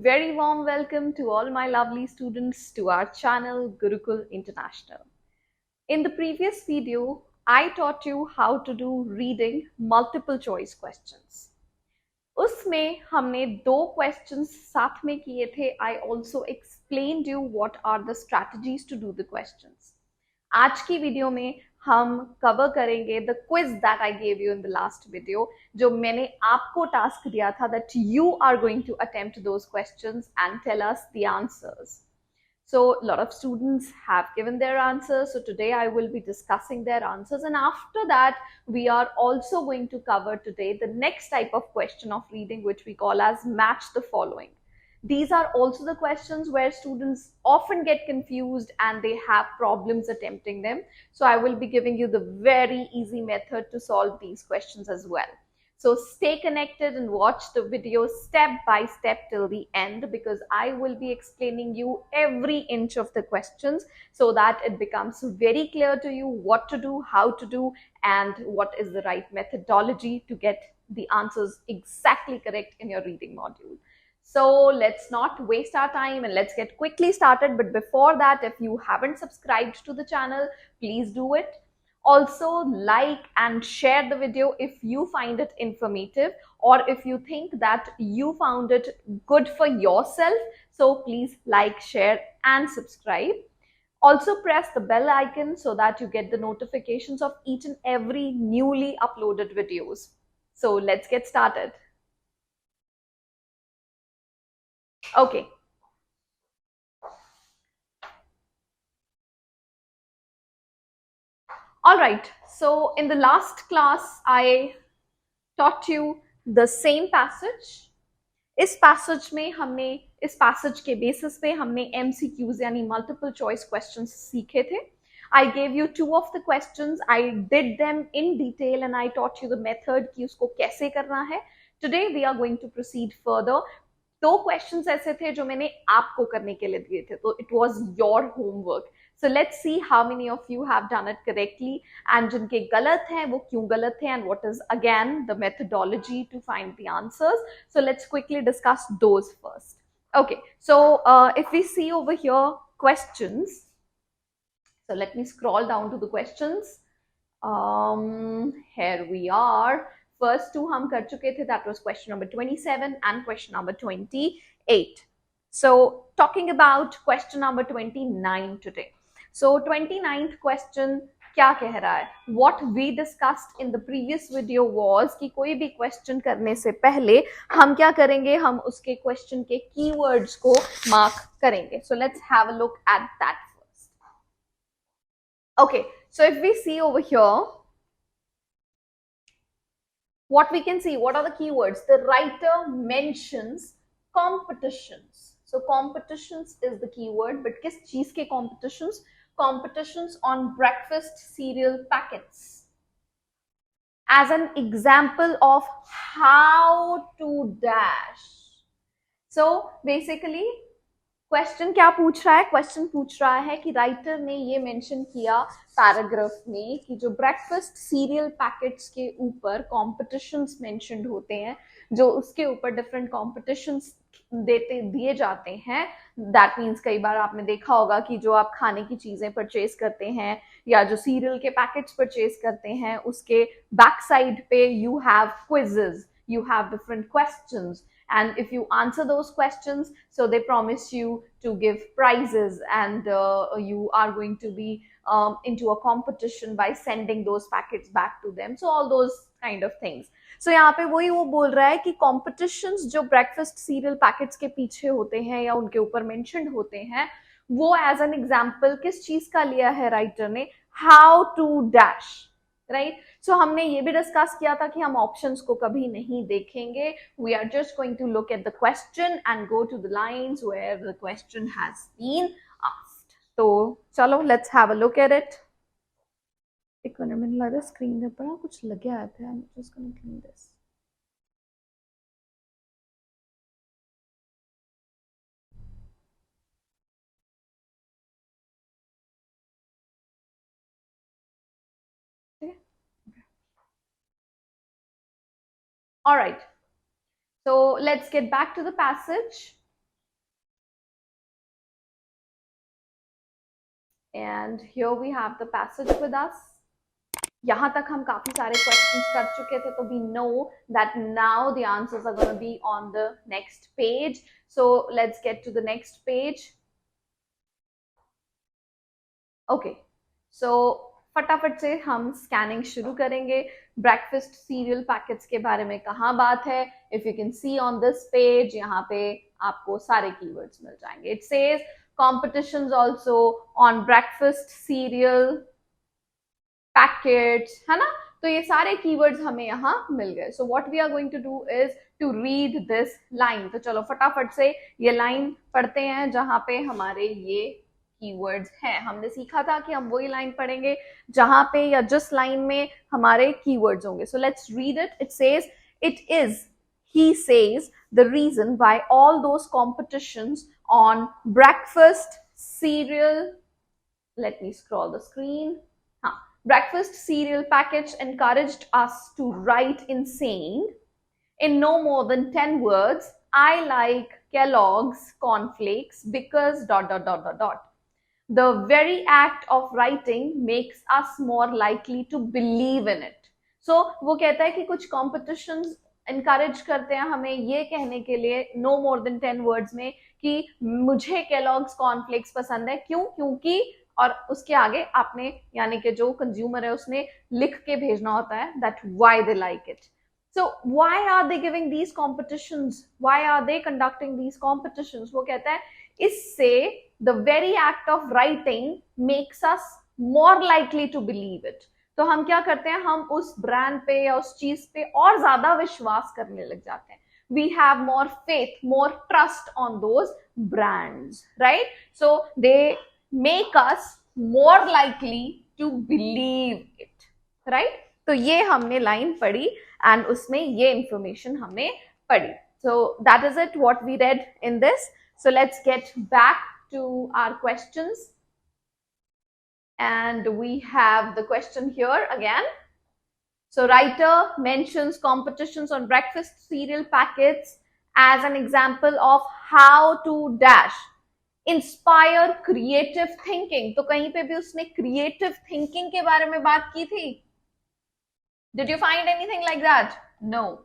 Very warm welcome to all my lovely students to our channel Gurukul International. In the previous video, I taught you how to do reading multiple choice questions. उसमें हमने दो questions साथ में किए थे. I also explained you what are the strategies to do the questions. आज की video में हम कवर करेंगे the quiz that I gave you in the last video, जो मैंने आपको टास्क दिया था that you are going to attempt those questions and tell us the answers. So a lot of students have given their answers. So today I will be discussing their answers. And after that, we are also going to cover today the next type of question of reading, which we call as match the following. These are also the questions where students often get confused and they have problems attempting them. So I will be giving you the very easy method to solve these questions as well. So stay connected and watch the video step by step till the end, because I will be explaining you every inch of the questions so that it becomes very clear to you what to do, how to do, and what is the right methodology to get the answers exactly correct in your reading module. So let's not waste our time and let's get quickly started. But before that, if you haven't subscribed to the channel, please do it. Also, like and share the video if you find it informative, or if you think that you found it good for yourself. So please like, share and subscribe. Also press the bell icon so that you get the notifications of each and every newly uploaded videos. So let's get started. Okay. All right. So in the last class, I taught you the same passage. इस passage में हमने इस passage के basis पे हमने MCQs यानी multiple choice questions सीखे थे. I gave you two of the questions. I did them in detail and I taught you the method कि उसको कैसे करना है. Today we are going to proceed further. दो क्वेश्चंस ऐसे थे जो मैंने आपको करने के लिए दिए थे, तो it was your homework. So let's see how many of you have done it correctly, and जिनके गलत हैं वो क्यों गलत हैं, and what is again the methodology to find the answers. So let's quickly discuss those first. Okay, so if we see over here questions, so let me scroll down to the questions. Here we are. First two हम कर चुके थे, that was question number 27 and question number 28. So talking about question number 29 today. So 29th question क्या कह रहा है? What we discussed in the previous video was कि कोई भी question करने से पहले हम क्या करेंगे, हम उसके question के keywords को mark करेंगे. So let's have a look at that first. Okay, so if we see over here, what we can see, what are the keywords? The writer mentions competitions. So competitions is the keyword, but किस चीज के competitions? Competitions on breakfast cereal packets. As an example of how to dash. So basically question क्या पूछ रहा है? Question पूछ रहा है कि राइटर ने ये मेंशन किया पैराग्राफ में कि जो ब्रेकफास्ट सीरियल पैकेट्स के ऊपर कॉम्पिटिशन्स मेंशन्ड होते हैं, जो उसके ऊपर डिफरेंट कॉम्पिटिशन्स दिए जाते हैं. दैट मीन्स कई बार आपने देखा होगा कि जो आप खाने की चीजें परचेज करते हैं या जो सीरियल के पैकेट्स परचेज करते हैं, उसके बैक साइड पे you have quizzes, you have different questions, and if you answer those questions, so they promise you to give prizes, and you are going to be into a competition by sending those packets back to them. So all those kind of things. So यहाँ पे वही वो बोल रहा है कि competitions जो breakfast cereal packets के पीछे होते हैं या उनके ऊपर mentioned होते हैं, वो as an example किस चीज का लिया है राइटर ने? How to dash. राइट. सो हमने ये भी डिस्कस किया था कि हम ऑप्शंस को कभी नहीं देखेंगे. We are just going to look at the question and go to the lines where the question has been asked. तो चलो let's have a look at it. एक मिनट, मैंने लगा स्क्रीन पे बड़ा कुछ लगे आया था. I am just going to clean this. All right, so let's get back to the passage. and here we have the passage with us. यहाँ तक हम काफी सारे questions कर चुके थे, तो we know that now the answers are going to be on the next page. So let's get to the next page. Okay, so फटाफट से हम स्कैनिंग शुरू करेंगे. ब्रेकफास्ट सीरियल पैकेट्स के बारे में कहाँ बात है? If you can see on this page, यहाँ पे आपको सारे कीवर्ड्स मिल जाएंगे. It says competitions also on breakfast cereal packets, है ना? तो ये सारे कीवर्ड्स हमें यहाँ मिल गए. So what we are going to do is to read this line. तो चलो फटाफट से ये लाइन पढ़ते हैं जहां पे हमारे ये कीवर्ड्स हैं. हमने सीखा था कि हम वही लाइन पढ़ेंगे जहां पे या जिस लाइन में हमारे कीवर्ड्स होंगे. So let's read it. It says it is, he says, the reason why all those competitions on breakfast cereal, let me scroll the screen, breakfast cereal package encouraged us to write in saying, in no more than 10 words, I like Kellogg's cornflakes because ... The very act of writing makes us more likely to believe in it. So वो कहता है कि कुछ competitions encourage करते हैं हमें ये कहने के लिए no more than 10 words में कि मुझे Kellogg's cornflakes पसंद है. क्यों? क्योंकि, और उसके आगे आपने यानी कि जो कंज्यूमर है उसने लिख के भेजना होता है that why they like it. So why are they giving these competitions? Why are they conducting these competitions? वो कहता है इससे the very act of writing makes us more likely to believe it. तो हम क्या करते हैं, हम उस ब्रांड पे या उस चीज पे और ज्यादा विश्वास करने लग जाते हैं. We have more faith, more trust on those brands, right? So they make us more likely to believe it, right? तो ये हमने लाइन पढ़ी and उसमें ये information हमने पढ़ी. So that is it what we read in this. So let's get back to our questions. And we have the question here again. So writer mentions competitions on breakfast cereal packets as an example of how to dash inspire creative thinking. तो कहीं पे भी उसने creative thinking के बारे में बात की थी? Did you find anything like that? No.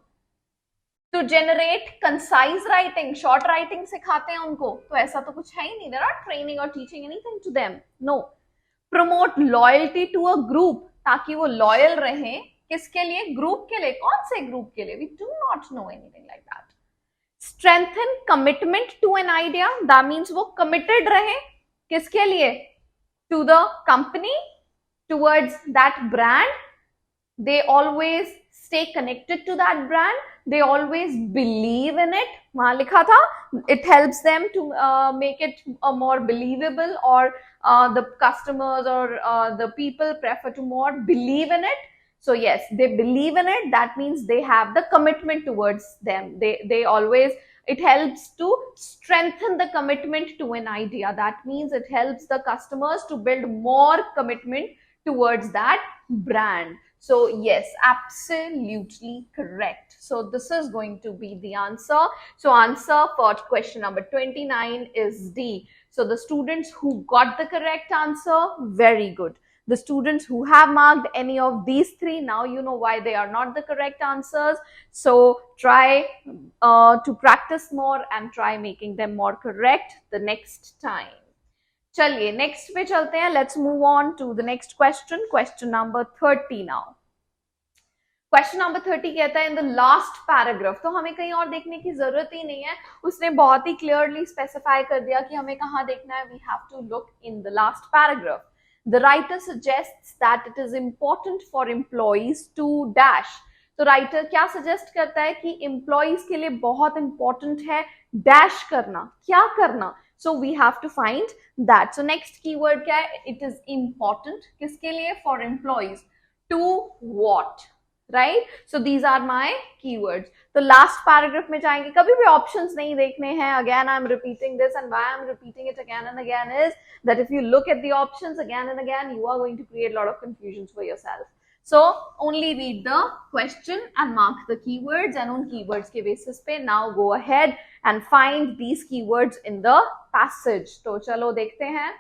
To generate concise writing, short writing सिखाते हैं उनको, तो ऐसा तो कुछ है ही नहीं. They're not training or teaching anything to them. No. Promote loyalty to a group, ताकि वो loyal रहें. किसके लिए? ग्रुप के लिए. कौन से ग्रुप के लिए? We do not know anything like that. Strengthen commitment to an idea, that means वो committed रहे. किसके लिए? To the company, towards that brand. They always stay connected to that brand. They always believe in it. वहां लिखा था it helps them to make it more believable, or the customers or the people prefer to more believe in it. So yes, they believe in it. That means they have the commitment towards them. They always, it helps to strengthen the commitment to an idea. That means it helps the customers to build more commitment towards that brand. So yes, absolutely correct. So this is going to be the answer. So answer for question number 29 is D. So the students who got the correct answer, very good. The students who have marked any of these three, now you know why they are not the correct answers. So try to practice more and try making them more correct the next time. चलिए next पे चलते हैं. Let's move on to the next question. Question number 30 now. Question number 30 कहता है इन the last paragraph. तो हमें कहीं और देखने की जरूरत ही नहीं है, उसने बहुत ही क्लियरली स्पेसिफाई कर दिया कि हमें कहाँ देखना है. We have to look in the last paragraph. The writer suggests that it is important for employees to dash. तो राइटर क्या सजेस्ट करता है कि एम्प्लॉइज के लिए बहुत इंपॉर्टेंट है डैश करना. क्या करना? So we have to find that. So next keyword क्या है? It is important. किसके लिए? For employees. To what? Right? So these are my keywords. तो last paragraph में जाएंगे. कभी भी options नहीं देखने हैं. Again, I'm repeating this, and why I'm repeating it again and again is that if you look at the options again and again, you are going to create a lot of confusions for yourself. So only read the question and mark the keywords, and on keywords के basis पे now go ahead and find these keywords in the passage. तो चलो देखते हैं.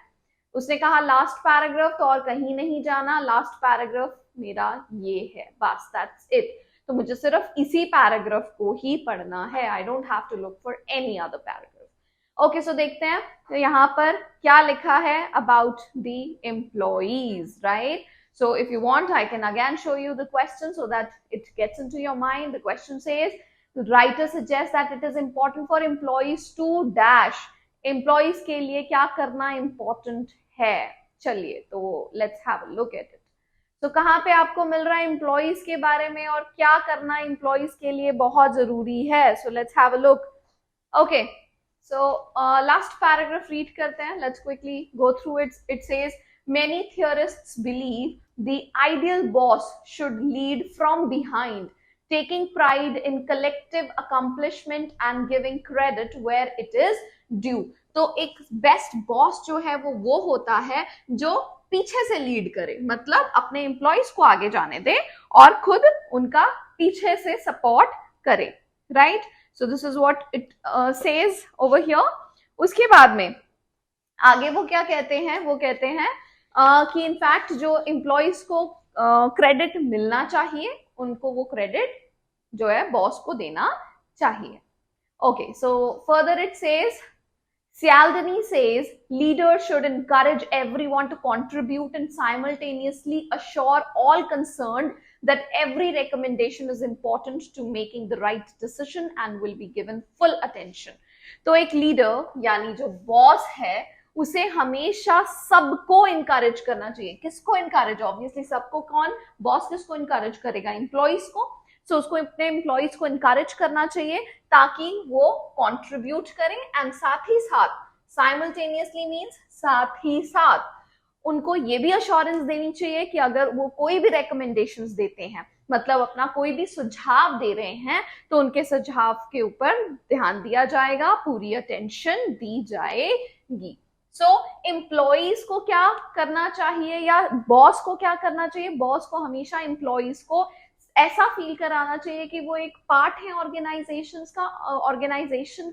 उसने कहा last paragraph, तो और कहीं नहीं जाना, लास्ट पैराग्राफ मेरा ये है, बस दैट्स इट। तो मुझे सिर्फ इसी पैराग्राफ को ही पढ़ना है, I don't have to look for any other paragraph. Okay, so देखते हैं तो यहाँ पर क्या लिखा है about the employees, right? So if you want, I can again show you the question so that it gets into your mind. The question says, the writer suggests that it is important for employees to dash. Employees के लिए क्या करना important है? चलिए तो let's have a look at it. तो कहाँ पे आपको मिल रहा है employees के बारे में और क्या करना employees के लिए बहुत जरूरी है? So let's have a look. Okay, so last paragraph read करते हैं. Let's quickly go through it. It says, many theorists believe the ideal boss should lead from behind, taking pride in collective accomplishment and giving credit where it is due. तो एक best boss जो है वो होता है जो पीछे से लीड करे, मतलब अपने एम्प्लॉइज को आगे जाने दे और खुद उनका पीछे से सपोर्ट करे, right? So this is what it says over here. उसके बाद में आगे वो क्या कहते हैं? वो कहते हैं कि इनफैक्ट जो एम्प्लॉइज को क्रेडिट मिलना चाहिए, उनको वो क्रेडिट जो है बॉस को देना चाहिए। Okay, so further it says, Cialdini says leaders should encourage everyone to contribute and simultaneously assure all concerned that every recommendation is important to making the right decision and will be given full attention. तो एक leader यानी जो boss है उसे हमेशा सबको encourage करना चाहिए। किसको इनकरेज? ऑब्वियसली सबको। कौन? बॉस किसको इनकरेज करेगा? एम्प्लॉइज को। सो उसको अपने एम्प्लॉइज को इनकरेज करना चाहिए ताकि वो कंट्रीब्यूट करें एंड साथ ही साथ, साइमल्टेनियसली मींस साथ ही साथ, उनको ये भी अश्योरेंस देनी चाहिए कि अगर वो कोई भी रिकमेंडेशंस देते हैं, मतलब अपना कोई भी सुझाव दे रहे हैं, तो उनके सुझाव के ऊपर ध्यान दिया जाएगा, पूरी अटेंशन दी जाएगी। सो एम्प्लॉइज को क्या करना चाहिए या बॉस को क्या करना चाहिए? बॉस को हमेशा एम्प्लॉइज को ऐसा फील कराना चाहिए कि वो एक पार्ट है ऑर्गेनाइजेशन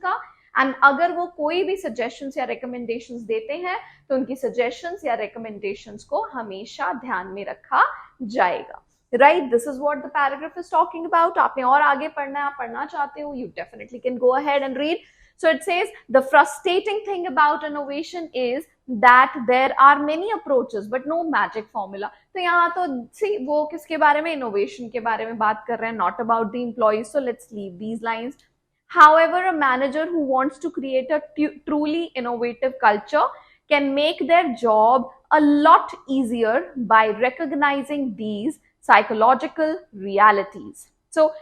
का एंड अगर वो कोई भी सजेशंस या रिकमेंडेशंस देते हैं तो उनकी सजेशंस या रिकमेंडेशंस को हमेशा ध्यान में रखा जाएगा, right? This is what the paragraph is talking about. आपने और आगे पढ़ना है, आप पढ़ना चाहते हो, you definitely can go ahead and read. So it says the frustrating thing about innovation is that there are many approaches but no magic formula. तो यहाँ तो see वो किसके बारे में? innovation के बारे में बात कर रहे हैं, not about the employees. So let's leave these lines. However, a manager who wants to create a truly innovative culture can make their job a lot easier by recognizing these psychological realities. So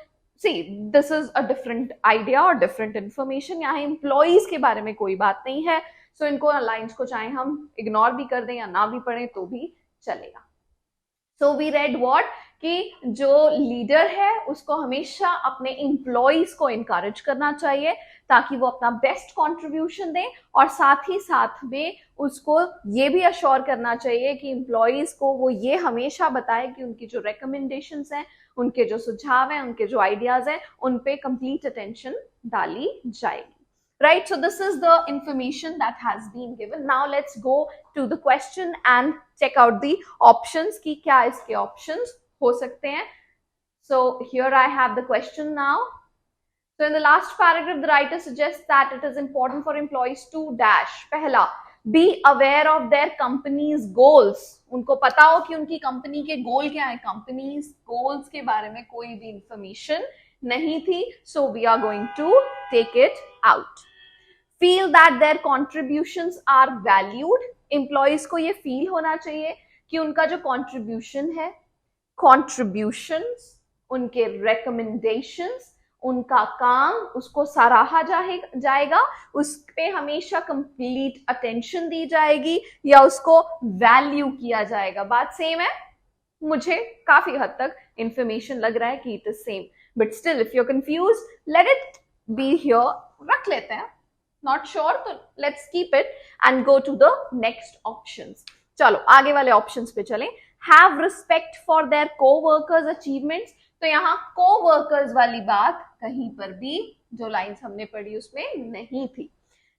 see, this is a different idea or different information. यहाँ employees के बारे में कोई बात नहीं है, सो इनको lines को चाहे हम इग्नोर भी कर दें या ना भी पढ़ें तो भी चलेगा। सो वी रेड व्हाट कि जो लीडर है उसको हमेशा अपने एम्प्लॉइज को इनकरेज करना चाहिए ताकि वो अपना बेस्ट कंट्रीब्यूशन दें और साथ ही साथ में उसको ये भी अश्योर करना चाहिए कि एम्प्लॉइज को वो ये हमेशा बताए कि उनकी जो रिकमेंडेशंस हैं, उनके जो सुझाव हैं, उनके जो आइडियाज हैं, उन पे कंप्लीट अटेंशन डाली जाएगी, right? So this is the information that has been given. Now let's go to the question and check out the options कि क्या इसके options हो सकते हैं। So here I have the question now. So in the last paragraph, the writer suggests that it is important for employees to dash. पहला, be aware of their company's goals. उनको पता हो कि उनकी कंपनी के गोल क्या है। कंपनीज गोल्स के बारे में कोई भी इंफॉर्मेशन नहीं थी, so we are going to take it out. Feel that their contributions are valued. Employees को ये फील होना चाहिए कि उनका जो contribution है, contributions, उनके recommendations, उनका काम, उसको सराहा जाएगा, उस पे हमेशा कंप्लीट अटेंशन दी जाएगी या उसको वैल्यू किया जाएगा। बात सेम है? मुझे काफी हद तक इंफॉर्मेशन लग रहा है कि it is same, but still if you are confuse, let it be here, रख लेते हैं। नॉट श्योर तो let's keep it and go to the next options. चलो आगे वाले ऑप्शंस पे चलें। Have respect for their coworkers achievements. तो यहाँ कोवर्कर्स वाली बात कहीं पर भी जो लाइंस हमने पढ़ी उसमें नहीं थी।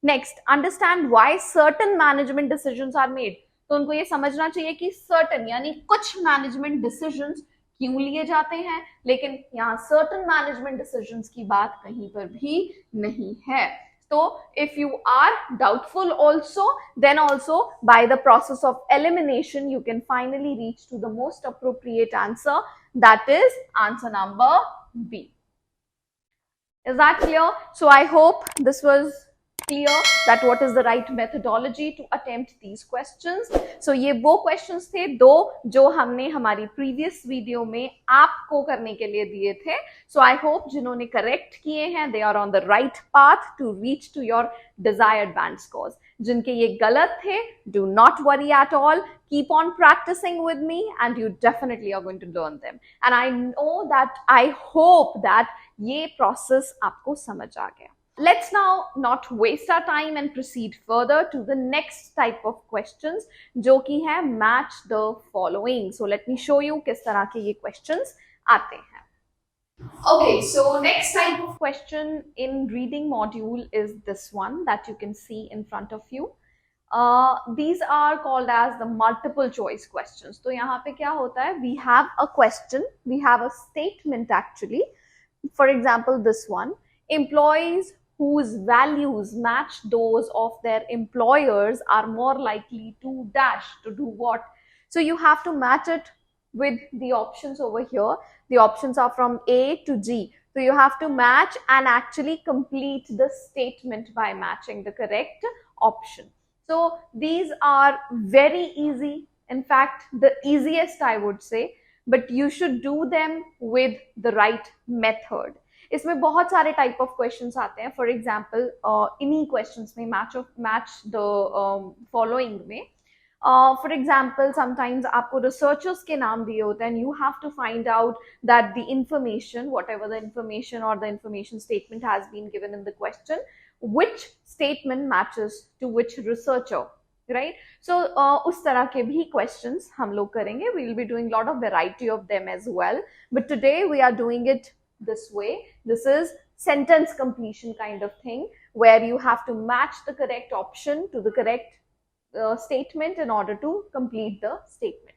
Next, understand why certain management decisions are made. तो उनको ये समझना चाहिए कि सर्टन यानी कुछ मैनेजमेंट डिसीजंस क्यों लिए जाते हैं, लेकिन यहाँ सर्टन मैनेजमेंट डिसीजंस की बात कहीं पर भी नहीं है. So if you are doubtful also, then also by the process of elimination, you can finally reach to the most appropriate answer. That is answer number B. Is that clear? So I hope this was clear that what is the right methodology to attempt these questions. So ये वो questions थे दो जो हमने हमारी previous video में आपको करने के लिए दिए थे. So I hope जिन्होंने correct किए हैं, they are on the right path to reach to your desired band scores. जिनके ये गलत थे, do not worry at all. Keep on practicing with me and you definitely are going to learn them. And I know that, I hope that ये process आपको समझ आ गया. Let's now not waste our time and proceed further to the next type of questions, जो कि है match the following. So let me show you किस तरह के ये questions आते हैं. Okay, so next type of question in reading module is this one that you can see in front of you. These are called as the multiple choice questions. तो यहाँ पे क्या होता है? We have a question, we have a statement actually. For example, this one: employees whose values match those of their employers are more likely to dash, to do what? So you have to match it with the options over here. The options are from A to G. So you have to match and actually complete the statement by matching the correct option. So these are very easy. In fact, the easiest I would say, but you should do them with the right method. इसमें बहुत सारे type of questions आते हैं. For example इन्हीं questions में match the following में, for example sometimes आपको researchers के नाम दिए होते हैं. You have to find out that the information, whatever the information और the information statement has been given in the question, which statement matches to which researcher, right? So उस तरह के भी questions हम लोग करेंगे. We will be doing lot of variety of them as well, but today we are doing it this way. This is sentence completion kind of thing, where you have to match the correct option to the correct statement in order to complete the statement.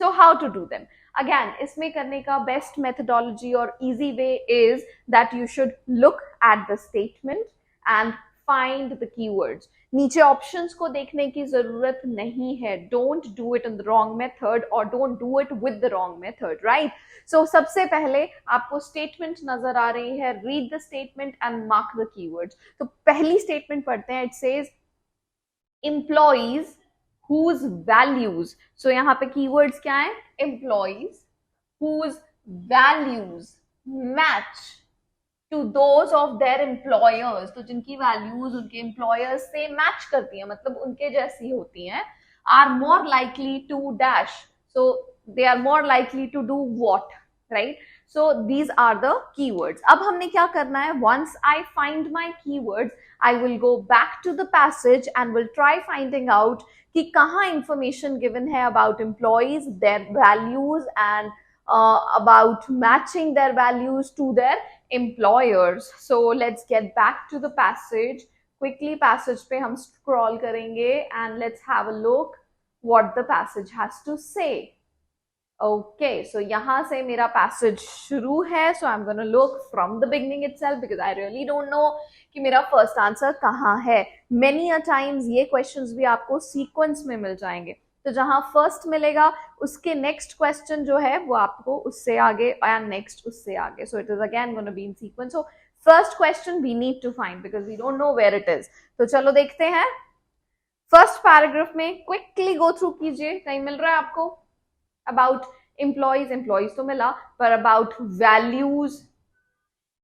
So how to do them? Again, इसमें करने का best methodology or easy way is that you should look at the statement and find the keywords. नीचे options को देखने की जरूरत नहीं है. Don't do it in the wrong method or don't do it with the wrong method, right? So सबसे पहले आपको statement नजर आ रही है. Read the statement and mark the keywords. तो पहली statement पढ़ते हैं. It says employees whose values. So यहाँ पे keywords क्या है? Employees whose values match to those of their employers. तो जिनकी values उनके employers से match करती हैं, मतलब उनके जैसी होती हैं, are more likely to dash. So they are more likely to do what, right? So these are the keywords. अब हमने क्या करना है? Once I find my keywords, I will go back to the passage and will try finding out कि कहाँ information given है about employees, their values and about matching their values to their employers. So let's get back to the passage. Quickly passage पे हम scroll करेंगे and let's have a look what the passage has to say. Okay, so यहाँ से मेरा passage शुरू है. So I'm going to look from the beginning itself because I really don't know कि मेरा first answer कहाँ है. Many a times ये questions भी आपको sequence में मिल जाएंगे. तो जहां फर्स्ट मिलेगा उसके नेक्स्ट क्वेश्चन जो है वो आपको उससे आगे एंड नेक्स्ट उससे आगे. So it is again gonna be in sequence. So first question we need to find because we don't know where it is. तो चलो देखते हैं. फर्स्ट पैराग्राफ में क्विकली गो थ्रू कीजिए. कहीं मिल रहा है आपको? अबाउट एम्प्लॉयज तो मिला, पर अबाउट वैल्यूज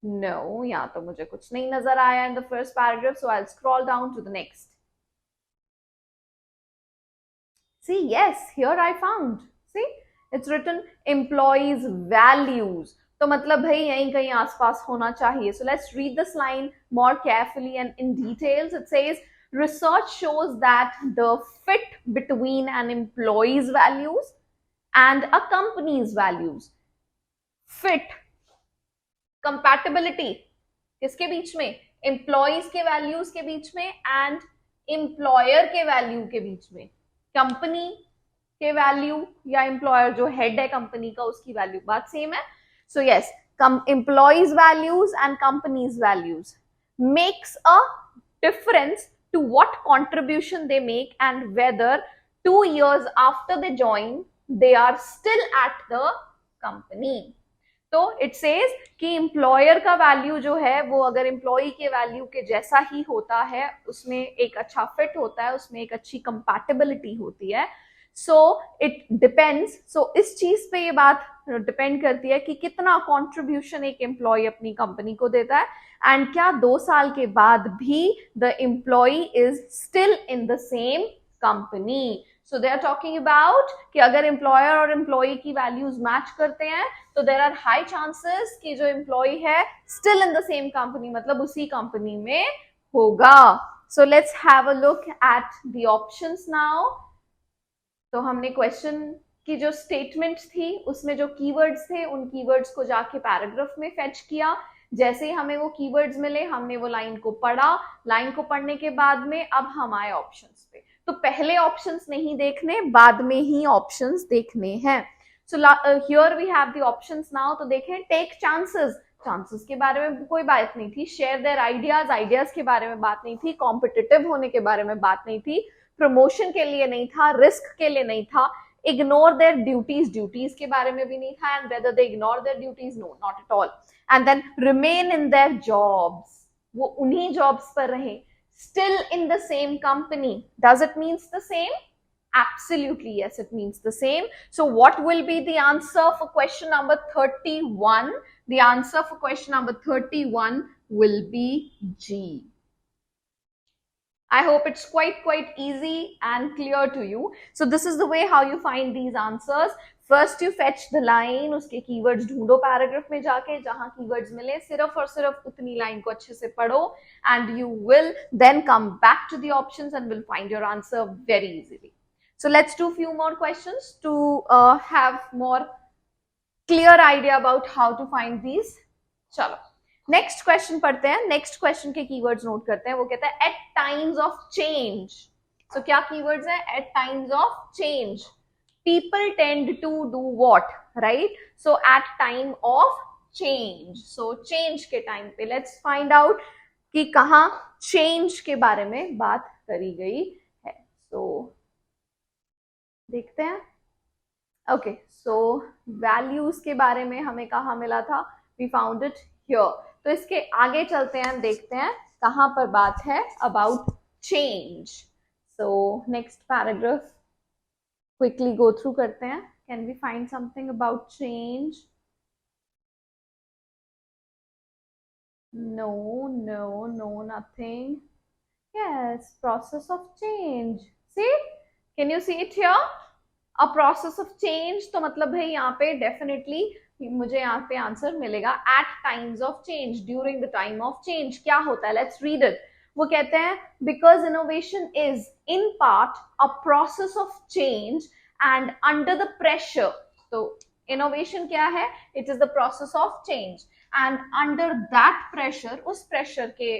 नो, यहाँ तो मुझे कुछ नहीं नजर आया in the first paragraph. So I will scroll down to the next. See, yes, here I found. See, it's written employees values. तो मतलब भाई यहीं कहीं आसपास होना चाहिए. So let's read this line more carefully and in details. It says, research shows that the fit between an employee's values and a company's values. Fit, compatibility, किसके बीच में? Employees के values के बीच में and employer के value के बीच में. Company के value या एम्प्लॉयर जो हेड है कंपनी का उसकी वैल्यू, बात सेम है. So yes, employees values and companies values makes a difference to what contribution they make and whether 2 years after they join they are still at the company. तो it says कि employer का value जो है वो अगर employ के value के जैसा ही होता है, उसमें एक अच्छा फिट होता है, उसमें एक अच्छी कंपैटिबिलिटी होती है. So it depends. सो इस चीज पे ये बात डिपेंड करती है कि कितना कंट्रीब्यूशन एक एम्प्लॉय अपनी कंपनी को देता है एंड क्या 2 साल के बाद भी the employee is still in the same company. So they are talking about कि अगर एम्प्लॉयर और एम्प्लॉय की वैल्यूज मैच करते हैं तो देर आर हाई चांसेस कि जो एम्प्लॉय है still in the same company, मतलब उसी कंपनी में होगा. So let's have a look at the options now. तो हमने क्वेश्चन की जो स्टेटमेंट थी उसमें जो कीवर्ड्स थे उन कीवर्ड्स को जाके पैराग्राफ में फेच किया. जैसे ही हमें वो कीवर्ड्स मिले हमने वो लाइन को पढ़ा. लाइन को पढ़ने के बाद में अब हम आए ऑप्शंस पे. तो पहले ऑप्शंस नहीं देखने, बाद में ही ऑप्शंस देखने हैं. So here we have the options now. तो देखें, टेक चांसेस, चांसेस के बारे में कोई बात नहीं थी. शेयर देयर आइडियाज, आइडियाज के बारे में बात नहीं थी. कॉम्पिटिटिव होने के बारे में बात नहीं थी. प्रमोशन के लिए नहीं था. रिस्क के लिए नहीं था. इग्नोर देयर ड्यूटीज, ड्यूटीज के बारे में भी नहीं था. And whether they ignore their duties, no, not at all. And then remain in their jobs, वो उन्हीं जॉब्स पर रहे. Still in the same company, does it means the same? Absolutely yes, it means the same. So what will be the answer for question number 31? The answer for question number 31 will be G. I hope it's quite easy and clear to you. So this is the way how you find these answers. First you fetch the line, उसके keywords ढूंढो paragraph में जाके, जहां keywords मिले सिर्फ और सिर्फ उतनी लाइन को अच्छे से पढ़ो and you will then come back to the options and will find your answer very easily. So let's do few more questions to have more clear idea about how to find these. चलो next question पढ़ते हैं. Next question के keywords note करते हैं. वो कहता है at times of change. So क्या कीवर्ड्स है? At times of change. People tend to do what, right? So at time of change. So change के time पे let's find out कि कहाँ change के बारे में बात करी गई है. So देखते हैं. Okay, so values के बारे में हमें कहाँ मिला था? We found it here. तो इसके आगे चलते हैं, देखते हैं कहाँ पर बात है about change. So next paragraph quickly go through करते हैं. Can we find something about change? No, nothing. Yes, process of change. See? Can you see it here? A process of change. तो मतलब है यहाँ पे definitely मुझे यहाँ पे आंसर मिलेगा. At times of change, during the time of change. क्या होता है? Let's read it. वो कहते हैं because innovation is in part a process of change and under the pressure. तो innovation क्या है? It is the process of change and under that pressure, उस pressure के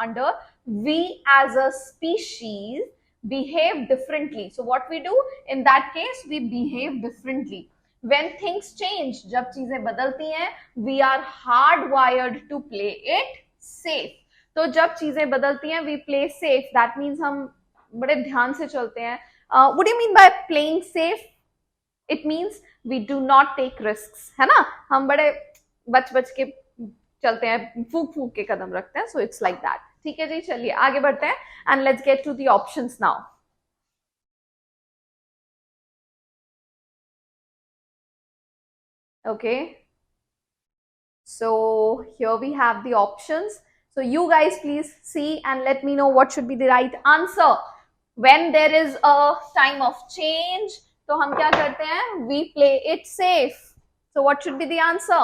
under we as a species behave differently. So what we do in that case, we behave differently. When things change, जब चीजें बदलती हैं, we are hardwired to play it safe. तो जब चीजें बदलती हैं we play safe. That means हम बड़े ध्यान से चलते हैं. What do you mean by playing safe? It means we do not take risks, है ना. हम बड़े बच के चलते हैं, फूक के कदम रखते हैं. So it's like that. ठीक है जी, चलिए आगे बढ़ते हैं and let's get to the options now. Okay, so here we have the options. So you guys please see and let me know what should be the right answer. When there is a time of change, तो हम क्या करते हैं? We play it safe. So what should be the answer?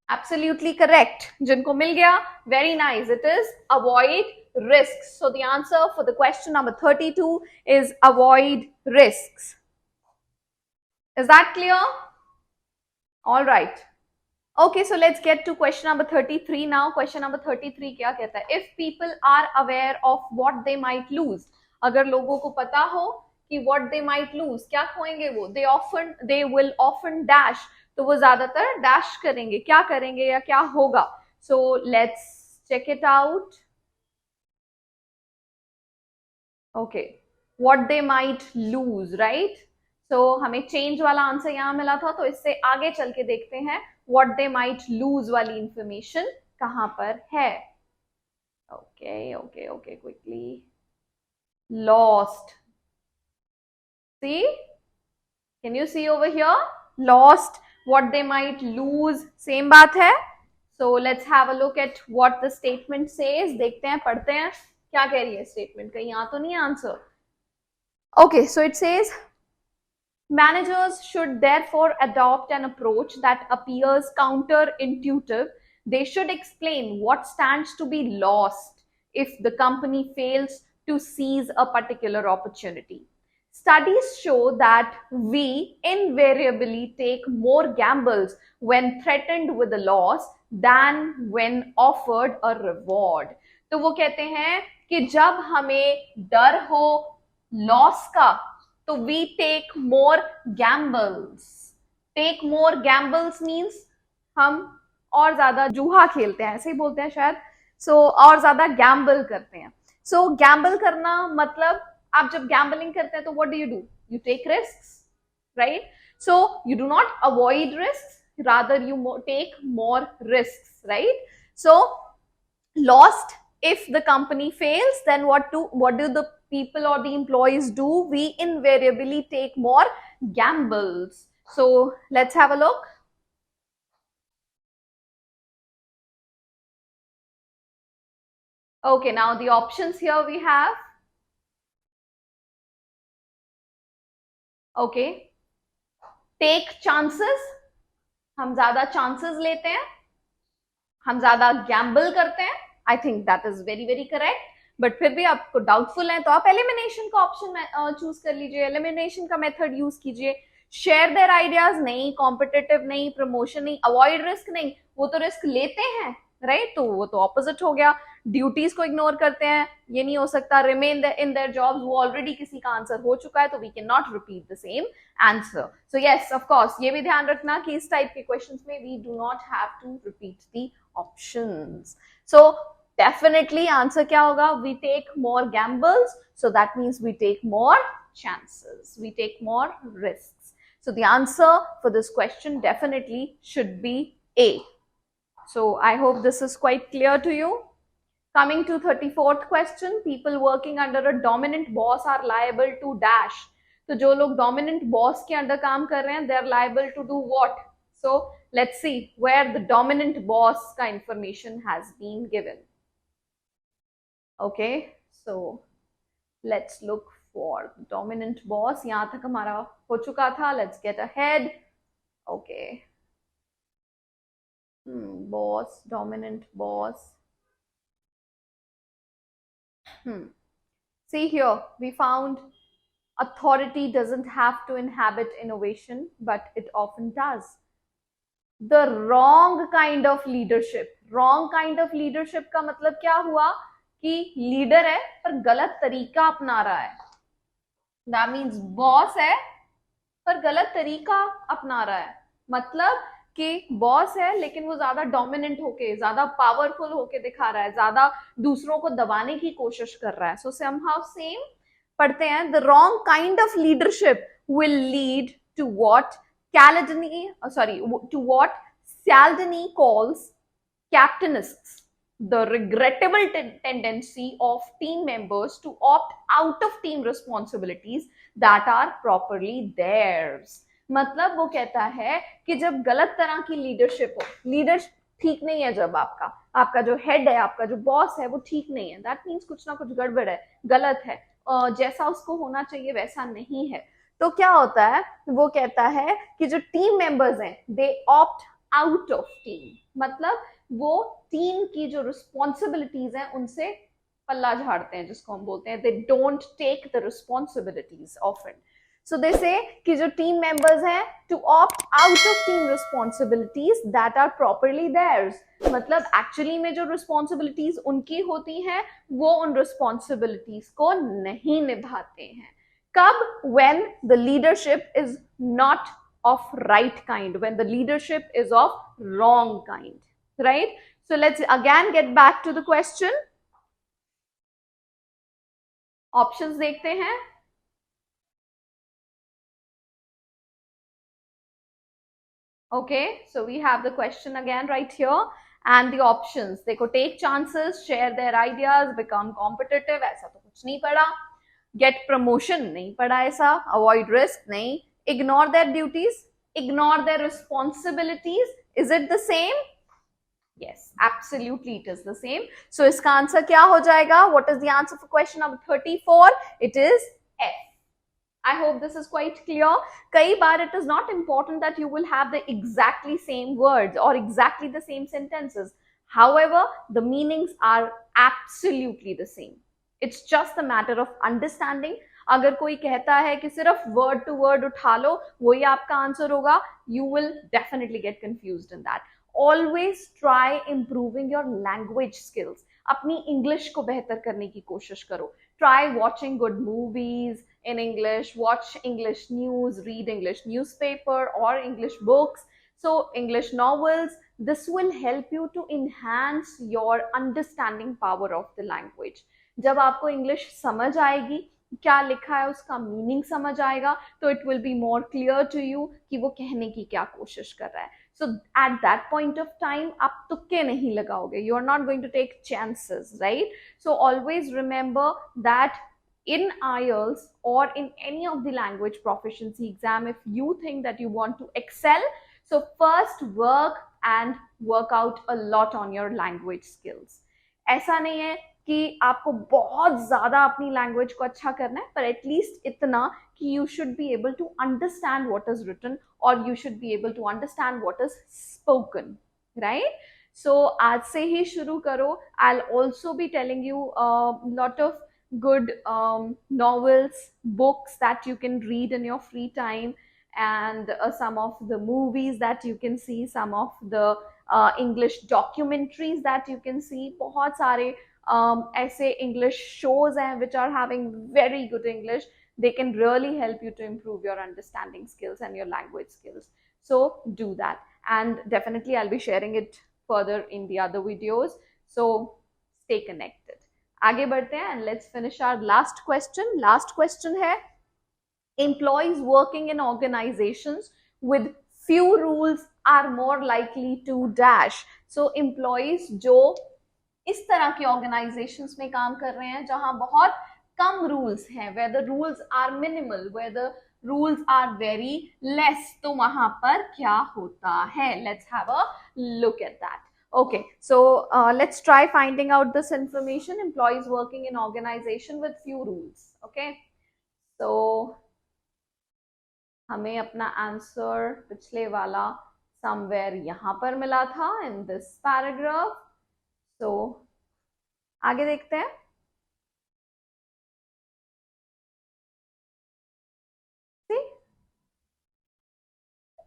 Absolutely correct. जिनको मिल गया, very nice. It is avoid risks. So the answer for the question number 32 is avoid risks. Is that clear? All right. Okay, so let's get to question number 33 now. Question number 33 क्या कहता है? If people are aware of what they might lose, अगर लोगों को पता हो कि what they might loose, क्या खोएंगे वो, दे विल ऑफन डैश, तो वो ज्यादातर डैश करेंगे, क्या करेंगे या क्या होगा. So let's check it out. Okay, what they might lose, right. So हमें चेंज वाला आंसर यहां मिला था, तो इससे आगे चल के देखते हैं व्हाट दे माइट लूज वाली इंफॉर्मेशन कहां पर है. Okay okay okay, quickly. Lost. See? Can you see over here? Lost. What they might lose. Same बात है. So let's have a look at what the statement says. देखते हैं, पढ़ते हैं. क्या कह रही है statement? कहीं यहाँ तो नहीं है answer. Okay, so it says, managers should therefore adopt an approach that appears counterintuitive. They should explain what stands to be lost if the company fails to seize a particular opportunity. Studies show that we invariably take more gambles when threatened with a loss than when offered a reward. तो वो कहते हैं कि जब हमें डर हो loss का, तो we take more gambles. Take more gambles means हम और ज्यादा जूहा खेलते हैं, ऐसे ही बोलते हैं शायद. और ज्यादा गैम्बल करते हैं. गैम्बल करना मतलब आप जब गैम्बलिंग करते हैं तो what do? You take risks, right? So you do not avoid risks, rather you take more risks, right? So lost, if the company fails, then what do the people or the employees do? We invariably take more gambles. So let's have a look. Okay, now the options here we have. Okay, take chances. हम ज्यादा chances लेते हैं, हम ज्यादा gamble करते हैं. I think that is very very correct. But फिर भी आपको डाउटफुल है तो आप एलिमिनेशन का ऑप्शन चूज कर लीजिए, एलिमिनेशन का मेथड यूज कीजिए. शेयर देयर आइडियाज नहीं, कॉम्पिटिटिव नहीं, प्रमोशन नहीं, अवॉइड रिस्क नहीं, वो तो रिस्क लेते हैं, राइट. तो वो तो ऑपोजिट हो गया. ड्यूटीज को इग्नोर करते हैं, ये नहीं हो सकता. रिमेन इन देयर जॉब्स, वो ऑलरेडी किसी का आंसर हो चुका है, तो we can not repeat the same answer. So yes, of course ये भी ध्यान रखना कि इस टाइप के क्वेश्चंस में we do not have to repeat the options. So definitely answer क्या होगा? We take more gambles, so that means we take more chances, we take more risks. So the answer for this question definitely should be A. So I hope this is quite clear to you. Coming to 34th question, people working under a dominant boss are liable to dash. तो जो लोग dominant boss के under काम कर रहे हैं, they are liable to do what? So let's see where the dominant boss का information has been given. Okay, so let's look for dominant boss. यहाँ तक हमारा हो चुका था. Let's get ahead. Okay, boss, dominant boss. See here, we found authority doesn't have to inhabit innovation, but it often does. The wrong kind of leadership. Wrong kind of leadership का मतलब क्या हुआ कि लीडर है पर गलत तरीका अपना रहा है. दैट मीन्स बॉस है पर गलत तरीका अपना रहा है. मतलब कि बॉस है लेकिन वो ज्यादा डोमिनेंट होके, ज्यादा पावरफुल होके दिखा रहा है, ज्यादा दूसरों को दबाने की कोशिश कर रहा है. सो समहाउ सेम पढ़ते हैं. The wrong kind of leadership will lead to what Cialdini calls captainists. The regrettable tendency of team members to opt out of team responsibilities that are properly theirs. मतलब वो कहता है कि जब गलत तरह की लीडरशिप हो, लीडर ठीक नहीं है, जब आपका जो हेड है, आपका जो बॉस है, वो ठीक नहीं है, दैट मीन्स कुछ ना कुछ गड़बड़ है, गलत है, जैसा उसको होना चाहिए वैसा नहीं है. तो क्या होता है? वो कहता है कि जो टीम मेंबर्स हैं, दे ऑप्ट आउट ऑफ टीम. मतलब वो टीम की जो रिस्पॉन्सिबिलिटीज हैं उनसे पल्ला झाड़ते हैं, जिसको हम बोलते हैं they don't take the responsibilities often. So they say कि जो टीम मेंबर्स हैं to opt out of team responsibilities that are properly theirs. मतलब एक्चुअली में जो रिस्पॉन्सिबिलिटीज उनकी होती हैं वो उन रिस्पॉन्सिबिलिटीज को नहीं निभाते हैं. कब? when the leadership is not of right kind, when the leadership is of wrong kind, right? So let's again get back to the question. Options देखते हैं. Okay, so we have the question again right here and the options. देखो, take chances, share their ideas, become competitive, ऐसा तो कुछ नहीं पढ़ा. Get promotion नहीं पढ़ा ऐसा. Avoid risk नहीं. Ignore their duties, ignore their responsibilities. Is it the same? Yes, absolutely it is the same. So इसका आंसर क्या हो जाएगा? What is the answer for question number 34? It is F. I hope this is quite clear. कई बार it is not important that you will have the exactly same words or exactly the same sentences. However, the meanings are absolutely the same. It's just a matter of understanding. अगर कोई कहता है कि सिर्फ word to word उठा लो, वही आपका answer होगा, you will definitely get confused in that. Always try improving your language skills. अपनी इंग्लिश को बेहतर करने की कोशिश करो. Try watching good movies in English, watch English news, read English newspaper or English books. So English novels, this will help you to enhance your understanding power of the language. जब आपको English समझ आएगी, क्या लिखा है उसका meaning समझ आएगा, तो it will be more clear to you कि वो कहने की क्या कोशिश कर रहा है. So at that point of time, आप तुक्के नहीं लगाओगे. You are not going to take chances, right? So always remember that in IELTS or in any of the language proficiency exam, if you think that you want to excel, so first work and work out a lot on your language skills. ऐसा नहीं है कि आपको बहुत ज्यादा अपनी language को अच्छा करना है, पर एटलीस्ट इतना कि you should be able to understand what is written or you should be able to understand what is spoken, right? So आज से ही शुरू करो. I'll also be telling you a lot of good novels, books that you can read in your free time, and some of the movies that you can see, some of the English documentaries that you can see. बहुत सारे ऐसे English shows हैं which are having very good English. They can really help you to improve your understanding skills and your language skills. So do that, and definitely I'll be sharing it further in the other videos. So stay connected. आगे बढ़ते हैं and let's finish our last question. Last question है, employees working in organizations with few rules are more likely to dash. So employees जो इस तरह के organizations में काम कर रहे हैं जहां बहुत कम रूल्स हैं, where the rules are minimal, where the rules are very less, तो वहां पर क्या होता है? Let's have a look at that. Okay, so let's try finding out this information. Employees working in organization with few rules. Okay, so हमें अपना answer पिछले वाला somewhere यहाँ पर मिला था in this paragraph. So आगे देखते हैं.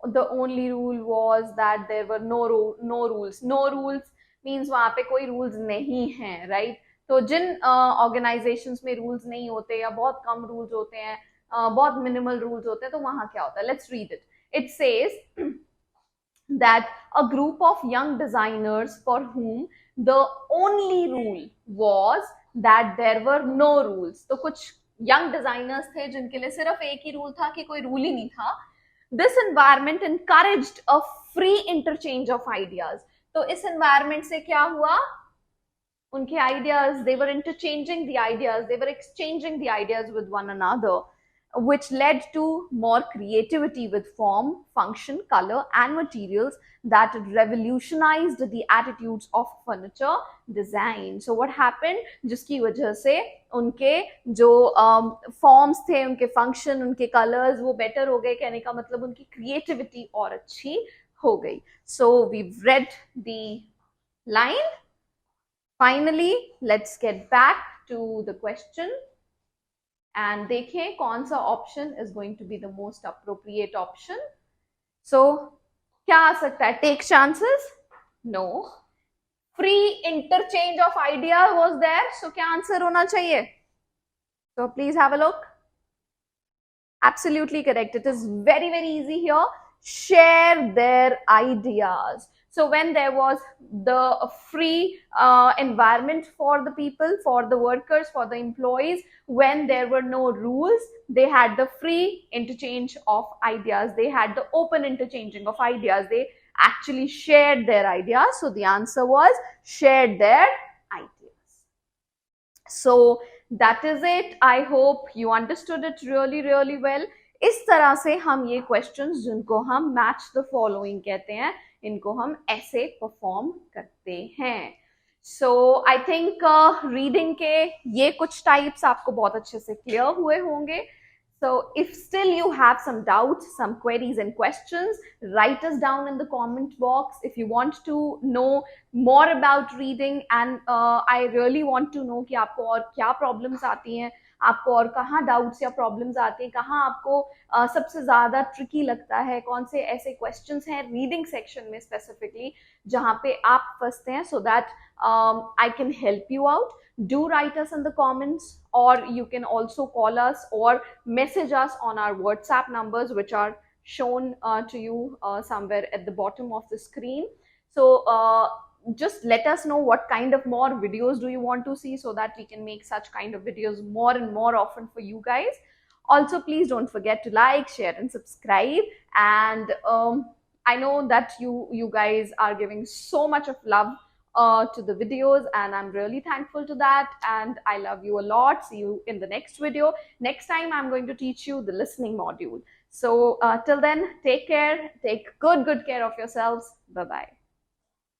The only rule was that there were no rules. No rules means वहाँ पे कोई rules नहीं हैं, right? तो जिन organizations में rules नहीं होते या बहुत कम rules होते हैं, बहुत minimal rules होते हैं, तो वहाँ क्या होता है? Let's read it. It says that a group of young designers for whom the only rule was that there were no rules. तो कुछ young designers थे जिनके लिए सिर्फ एक ही rule था कि कोई rule ही नहीं था. This environment encouraged a free interchange of ideas. तो इस environment से क्या हुआ? उनके ideas, they were interchanging the ideas, they were exchanging the ideas with one another, which led to more creativity with form, function, color, and materials that revolutionized the attitudes of furniture design. So what happened? जिसकी वजह से उनके जो forms थे, उनके function, उनके colours वो better हो गए. कहने का मतलब उनकी क्रिएटिविटी और अच्छी हो गई. So we've read the line. Finally, let's get back to the question and देखें कौन सा option is going to be the most appropriate option. So क्या आ सकता है? Take chances? No. Free interchange of idea was there. So क्या answer होना चाहिए? So please have a look. Absolutely correct. It is very, very easy here. Share their ideas. So when there was the free environment for the people, for the workers, for the employees, when there were no rules, they had the free interchange of ideas. They had the open interchanging of ideas. They actually shared their ideas. So the answer was shared their ideas. So that is it. I hope you understood it really, really well. इस तरह से हम ये questions जिनको हम match the following कहते हैं, इनको हम ऐसे परफॉर्म करते हैं. सो आई थिंक रीडिंग के ये कुछ टाइप्स आपको बहुत अच्छे से क्लियर हुए होंगे. So if still you have some doubts, some queries and questions, write us down in the comment box. If you want to know more about reading and I really want to know कि आपको और क्या problems आती हैं, आपको और कहाँ doubts या problems आते हैं, कहाँ आपको सबसे ज़्यादा tricky लगता है, कौन से ऐसे questions हैं reading section में specifically जहाँ पे आप फंसते हैं, so that I can help you out. Do write us in the comments, or you can also call us or message us on our WhatsApp numbers, which are shown to you somewhere at the bottom of the screen. So just let us know what kind of more videos do you want to see, so that we can make such kind of videos more and more often for you guys. Also, please don't forget to like, share and subscribe. And I know that you guys are giving so much of love to the videos, and I'm really thankful to that, and I love you a lot. See you in the next video. Next time I'm going to teach you the listening module. So till then, take care, take good care of yourselves. Bye bye.